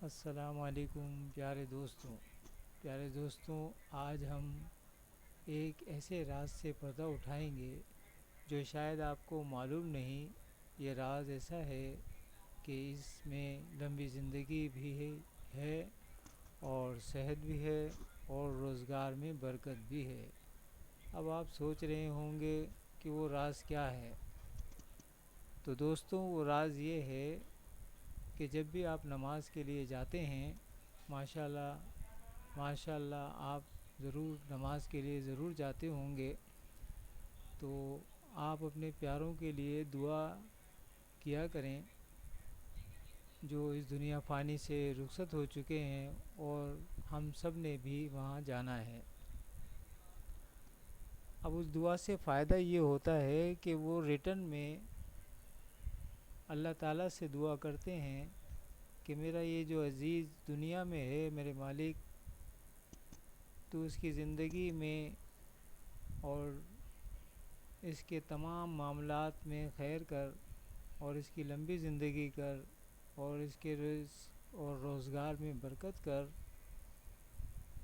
السلام علیکم پیارے دوستوں، آج ہم ایک ایسے راز سے پردہ اٹھائیں گے جو شاید آپ کو معلوم نہیں۔ یہ راز ایسا ہے کہ اس میں لمبی زندگی بھی ہے اور صحت بھی ہے اور روزگار میں برکت بھی ہے۔ اب آپ سوچ رہے ہوں گے کہ وہ راز کیا ہے؟ تو دوستوں، وہ راز یہ ہے کہ جب بھی آپ نماز کے لیے جاتے ہیں، ماشاءاللہ آپ ضرور نماز کے لیے ضرور جاتے ہوں گے، تو آپ اپنے پیاروں کے لیے دعا کیا کریں جو اس دنیا فانی سے رخصت ہو چکے ہیں، اور ہم سب نے بھی وہاں جانا ہے۔ اب اس دعا سے فائدہ یہ ہوتا ہے کہ وہ ریٹرن میں اللہ تعالیٰ سے دعا کرتے ہیں کہ میرا یہ جو عزیز دنیا میں ہے میرے مالک، تو اس کی زندگی میں اور اس کے تمام معاملات میں خیر کر، اور اس کی لمبی زندگی کر، اور اس کے رزق اور روزگار میں برکت کر،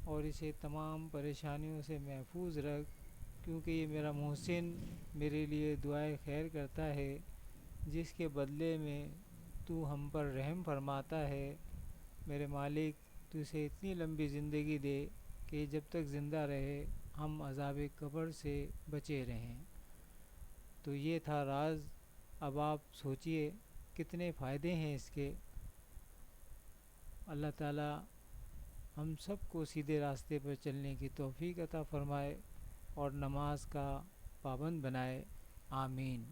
اور اسے تمام پریشانیوں سے محفوظ رکھ، کیونکہ یہ میرا محسن میرے لیے دعائے خیر کرتا ہے، جس کے بدلے میں تو ہم پر رحم فرماتا ہے۔ میرے مالک، تو اسے اتنی لمبی زندگی دے کہ جب تک زندہ رہے ہم عذاب قبر سے بچے رہیں۔ تو یہ تھا راز۔ اب آپ سوچئے کتنے فائدے ہیں اس کے۔ اللہ تعالیٰ ہم سب کو سیدھے راستے پر چلنے کی توفیق عطا فرمائے اور نماز کا پابند بنائے۔ آمین۔